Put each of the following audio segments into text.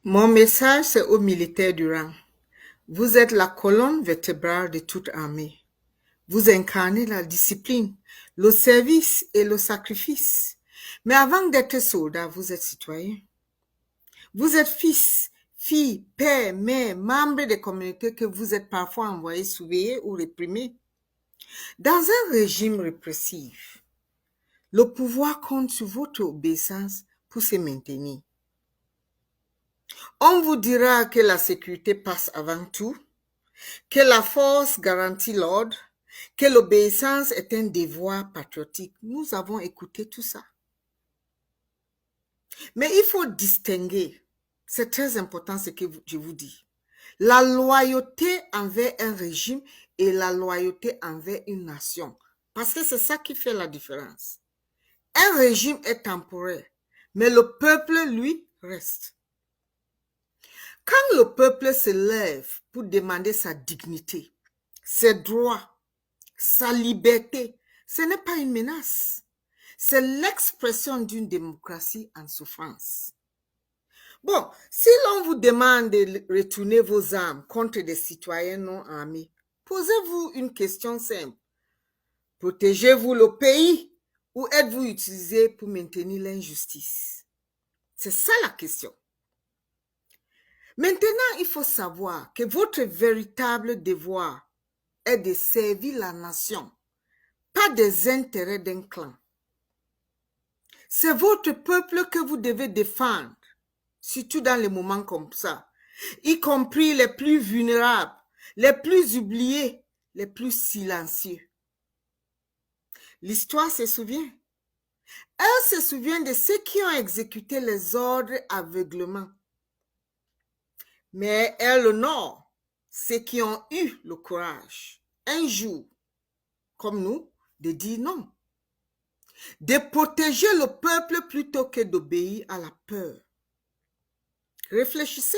Mon message, c'est aux militaires du rang. Vous êtes la colonne vertébrale de toute armée. Vous incarnez la discipline, le service et le sacrifice. Mais avant d'être soldat, vous êtes citoyen. Vous êtes fils, fille, père, mère, membre des communautés que vous êtes parfois envoyés surveiller ou réprimer. Dans un régime répressif, le pouvoir compte sur votre obéissance pour se maintenir. On vous dira que la sécurité passe avant tout, que la force garantit l'ordre, que l'obéissance est un devoir patriotique. Nous avons écouté tout ça. Mais il faut distinguer, c'est très important ce que je vous dis, la loyauté envers un régime et la loyauté envers une nation. Parce que c'est ça qui fait la différence. Un régime est temporaire, mais le peuple, lui, reste. Quand le peuple se lève pour demander sa dignité, ses droits, sa liberté, ce n'est pas une menace. C'est l'expression d'une démocratie en souffrance. Bon, si l'on vous demande de retourner vos armes contre des citoyens non armés, posez-vous une question simple. Protégez-vous le pays ou êtes-vous utilisé pour maintenir l'injustice? C'est ça la question. Maintenant, il faut savoir que votre véritable devoir est de servir la nation, pas des intérêts d'un clan. C'est votre peuple que vous devez défendre, surtout dans les moments comme ça, y compris les plus vulnérables, les plus oubliés, les plus silencieux. L'histoire se souvient. Elle se souvient de ceux qui ont exécuté les ordres aveuglement. Mais elle honore ceux qui ont eu le courage, un jour, comme nous, de dire non. De protéger le peuple plutôt que d'obéir à la peur. Réfléchissez.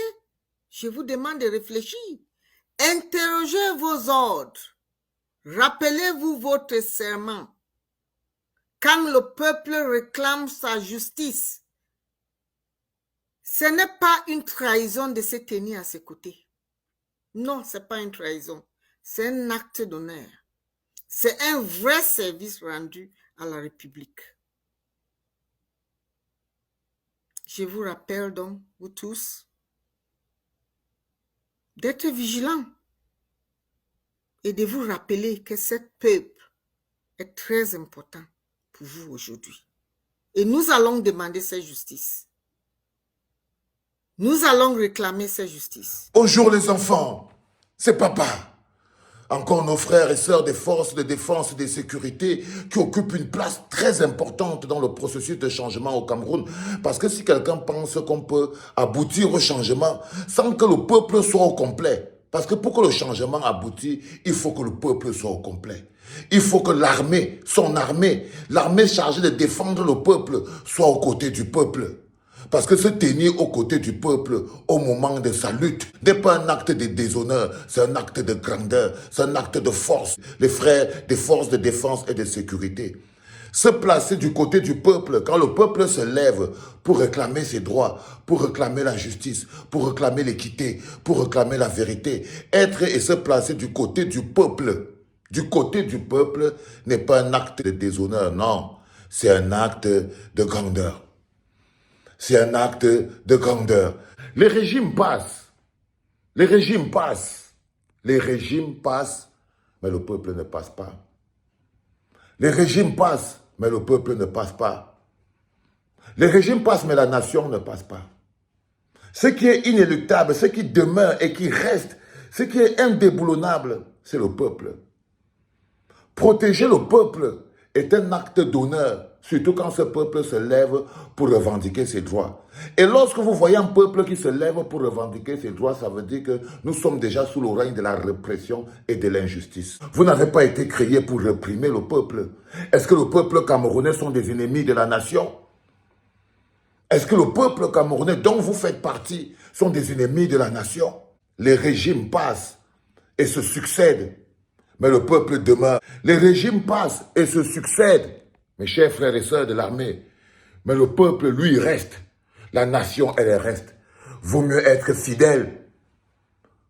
Je vous demande de réfléchir. Interrogez vos ordres. Rappelez-vous votre serment. Quand le peuple réclame sa justice, ce n'est pas une trahison de se tenir à ses côtés. Non, ce n'est pas une trahison. C'est un acte d'honneur. C'est un vrai service rendu à la République. Je vous rappelle donc, vous tous, d'être vigilants et de vous rappeler que ce peuple est très important pour vous aujourd'hui. Et nous allons demander cette justice. Nous allons réclamer cette justice. Bonjour les enfants, c'est papa. Encore nos frères et sœurs des forces de défense et de sécurité qui occupent une place très importante dans le processus de changement au Cameroun. Parce que si quelqu'un pense qu'on peut aboutir au changement sans que le peuple soit au complet, parce que pour que le changement aboutisse, il faut que le peuple soit au complet. Il faut que l'armée, son armée, l'armée chargée de défendre le peuple soit aux côtés du peuple. Parce que se tenir aux côtés du peuple au moment de sa lutte n'est pas un acte de déshonneur, c'est un acte de grandeur, c'est un acte de force. Les frères des forces de défense et de sécurité. Se placer du côté du peuple, quand le peuple se lève pour réclamer ses droits, pour réclamer la justice, pour réclamer l'équité, pour réclamer la vérité. Être et se placer du côté du peuple n'est pas un acte de déshonneur, non. C'est un acte de grandeur. C'est un acte de grandeur. Les régimes passent. Les régimes passent. Les régimes passent, mais le peuple ne passe pas. Les régimes passent, mais le peuple ne passe pas. Les régimes passent, mais la nation ne passe pas. Ce qui est inéluctable, ce qui demeure et qui reste, ce qui est indéboulonnable, c'est le peuple. Protéger le peuple est un acte d'honneur, surtout quand ce peuple se lève pour revendiquer ses droits. Et lorsque vous voyez un peuple qui se lève pour revendiquer ses droits, ça veut dire que nous sommes déjà sous le règne de la répression et de l'injustice. Vous n'avez pas été créés pour réprimer le peuple. Est-ce que le peuple camerounais sont des ennemis de la nation? Est-ce que le peuple camerounais dont vous faites partie sont des ennemis de la nation? Les régimes passent et se succèdent, mais le peuple demeure. Les régimes passent et se succèdent, mes chers frères et sœurs de l'armée, mais le peuple, lui, reste. La nation, elle reste. Vaut mieux être fidèle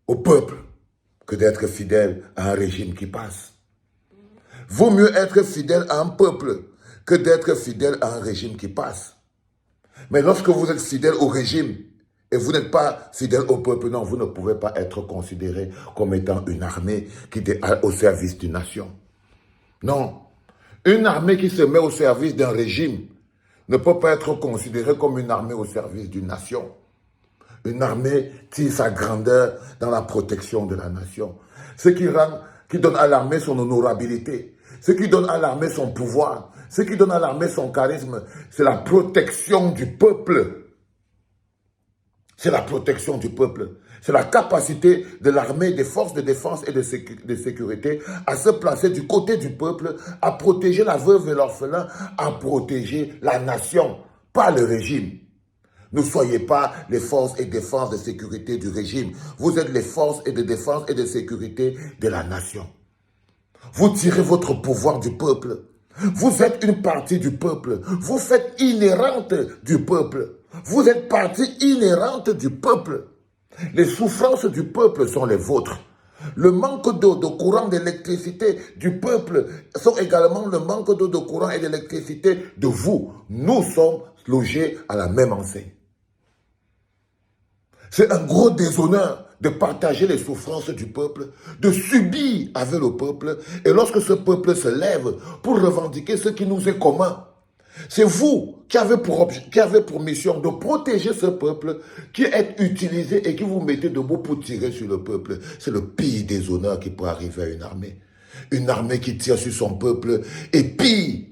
au peuple que d'être fidèle à un régime qui passe. Vaut mieux être fidèle à un peuple que d'être fidèle à un régime qui passe. Mais lorsque vous êtes fidèle au régime et vous n'êtes pas fidèle au peuple, non, vous ne pouvez pas être considéré comme étant une armée qui est au service d'une nation. Non. Une armée qui se met au service d'un régime ne peut pas être considérée comme une armée au service d'une nation. Une armée tire sa grandeur dans la protection de la nation. Ce qui donne à l'armée son honorabilité, ce qui donne à l'armée son pouvoir, ce qui donne à l'armée son charisme, c'est la protection du peuple. C'est la protection du peuple. C'est la capacité de l'armée, des forces de défense et de sécurité à se placer du côté du peuple, à protéger la veuve et l'orphelin, à protéger la nation, pas le régime. Ne soyez pas les forces et défenses de sécurité du régime. Vous êtes les forces et de défense et de sécurité de la nation. Vous tirez votre pouvoir du peuple. Vous êtes une partie du peuple. Vous faites inhérente du peuple. Vous êtes partie inhérente du peuple. Les souffrances du peuple sont les vôtres. Le manque d'eau, de courant, d'électricité du peuple sont également le manque d'eau, de courant et d'électricité de vous. Nous sommes logés à la même enseigne. C'est un gros déshonneur de partager les souffrances du peuple, de subir avec le peuple. Et lorsque ce peuple se lève pour revendiquer ce qui nous est commun, c'est vous qui avez pour mission de protéger ce peuple qui est utilisé et qui vous mettez debout pour tirer sur le peuple. C'est le pire déshonneur qui peut arriver à une armée. Une armée qui tire sur son peuple est pire.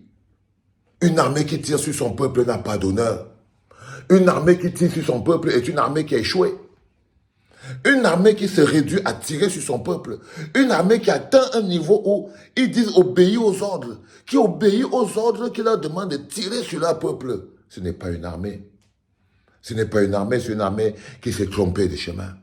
Une armée qui tire sur son peuple n'a pas d'honneur. Une armée qui tire sur son peuple est une armée qui a échoué. Une armée qui se réduit à tirer sur son peuple. Une armée qui atteint un niveau où ils disent obéir aux ordres. Qui obéit aux ordres qui leur demandent de tirer sur leur peuple. Ce n'est pas une armée. Ce n'est pas une armée, c'est une armée qui s'est trompée de chemin.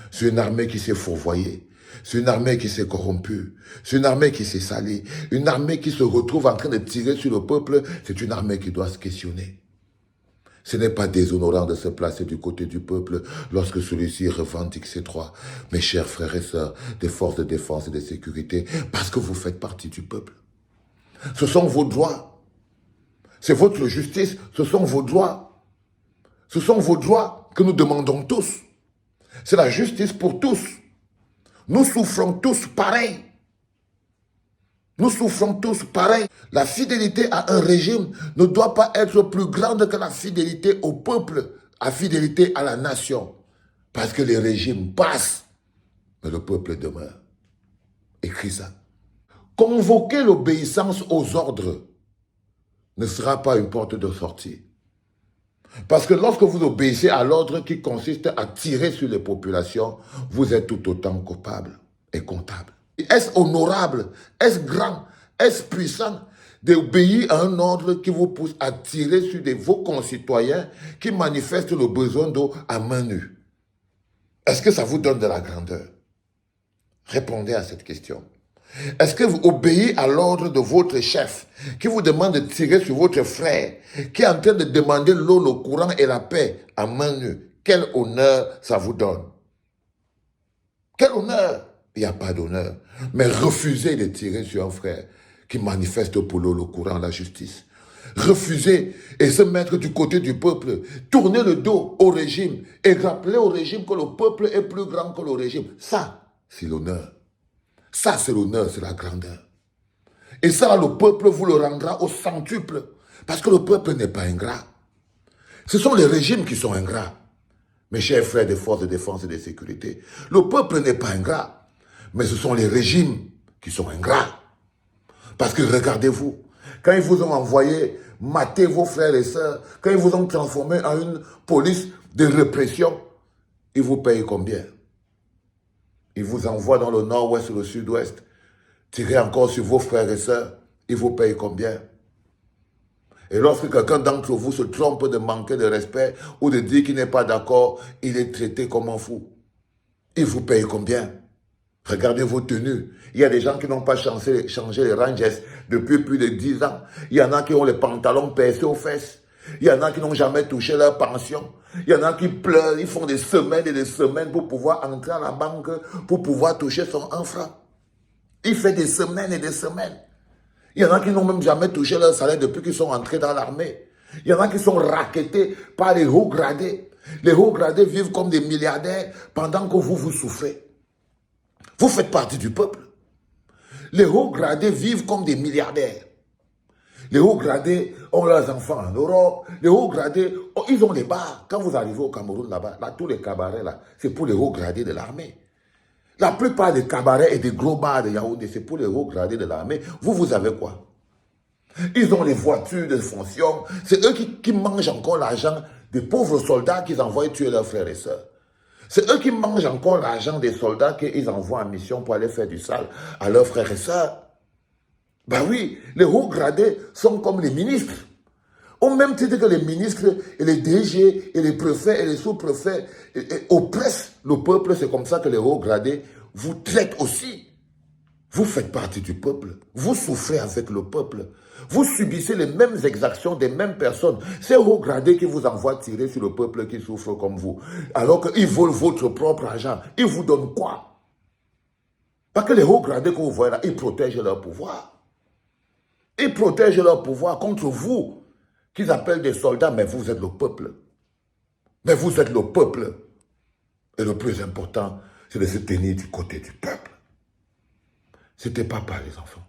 C'est une armée qui s'est fourvoyée. C'est une armée qui s'est corrompue. C'est une armée qui s'est salie. Une armée qui se retrouve en train de tirer sur le peuple. C'est une armée qui doit se questionner. Ce n'est pas déshonorant de se placer du côté du peuple lorsque celui-ci revendique ses droits. Mes chers frères et sœurs des forces de défense et de sécurité, parce que vous faites partie du peuple. Ce sont vos droits. C'est votre justice, ce sont vos droits. Ce sont vos droits que nous demandons tous. C'est la justice pour tous. Nous souffrons tous pareil. Nous souffrons tous pareil. La fidélité à un régime ne doit pas être plus grande que la fidélité au peuple, la fidélité à la nation. Parce que les régimes passent, mais le peuple demeure. Écris ça. Convoquer l'obéissance aux ordres ne sera pas une porte de sortie. Parce que lorsque vous obéissez à l'ordre qui consiste à tirer sur les populations, vous êtes tout autant coupable et comptable. Est-ce honorable, est-ce grand, est-ce puissant d'obéir à un ordre qui vous pousse à tirer sur vos concitoyens qui manifestent le besoin d'eau à main nue? Est-ce que ça vous donne de la grandeur? Répondez à cette question. Est-ce que vous obéissez à l'ordre de votre chef qui vous demande de tirer sur votre frère qui est en train de demander l'eau, le courant et la paix à main nue? Quel honneur ça vous donne? Quel honneur? Il n'y a pas d'honneur. Mais refusez de tirer sur un frère qui manifeste pour l'eau, le courant, la justice. Refusez et se mettre du côté du peuple. Tourner le dos au régime et rappeler au régime que le peuple est plus grand que le régime. Ça, c'est l'honneur. Ça, c'est l'honneur, c'est la grandeur. Et ça, le peuple vous le rendra au centuple. Parce que le peuple n'est pas ingrat. Ce sont les régimes qui sont ingrats. Mes chers frères des forces de défense et de sécurité, le peuple n'est pas ingrat. Mais ce sont les régimes qui sont ingrats. Parce que regardez-vous, quand ils vous ont envoyé mater vos frères et sœurs, quand ils vous ont transformé en une police de répression, ils vous payent combien? Ils vous envoient dans le nord-ouest ou le sud-ouest, tirer encore sur vos frères et sœurs, ils vous payent combien? Et lorsque quelqu'un d'entre vous se trompe de manquer de respect ou de dire qu'il n'est pas d'accord, il est traité comme un fou. Ils vous payent combien? Regardez vos tenues. Il y a des gens qui n'ont pas changé les Rangers depuis plus de 10 ans. Il y en a qui ont les pantalons percés aux fesses. Il y en a qui n'ont jamais touché leur pension. Il y en a qui pleurent, ils font des semaines et des semaines pour pouvoir entrer à la banque, pour pouvoir toucher son 1 franc. Il fait des semaines et des semaines. Il y en a qui n'ont même jamais touché leur salaire depuis qu'ils sont entrés dans l'armée. Il y en a qui sont rackettés par les hauts gradés. Les hauts gradés vivent comme des milliardaires pendant que vous souffrez. Vous faites partie du peuple. Les hauts gradés vivent comme des milliardaires. Les hauts gradés ont leurs enfants en Europe. Les hauts gradés, ils ont les bars. Quand vous arrivez au Cameroun, là-bas, là, tous les cabarets, là, c'est pour les hauts gradés de l'armée. La plupart des cabarets et des gros bars de Yaoundé, c'est pour les hauts gradés de l'armée. Vous avez quoi? Ils ont les voitures de fonction. C'est eux qui mangent encore l'argent des pauvres soldats qu'ils envoient tuer leurs frères et sœurs. C'est eux qui mangent encore l'argent des soldats qu'ils envoient en mission pour aller faire du sale à leurs frères et sœurs. Ben oui, les hauts gradés sont comme les ministres. Au même titre que les ministres et les DG et les préfets et les sous-préfets oppressent le peuple, c'est comme ça que les hauts gradés vous traitent aussi. Vous faites partie du peuple. Vous souffrez avec le peuple. Vous subissez les mêmes exactions des mêmes personnes. Ces hauts gradés qui vous envoient tirer sur le peuple qui souffre comme vous. Alors qu'ils volent votre propre argent. Ils vous donnent quoi? Parce que les hauts gradés que vous voyez là, ils protègent leur pouvoir. Ils protègent leur pouvoir contre vous, qu'ils appellent des soldats, mais vous êtes le peuple. Mais vous êtes le peuple. Et le plus important, c'est de se tenir du côté du peuple. C'était papa, les enfants.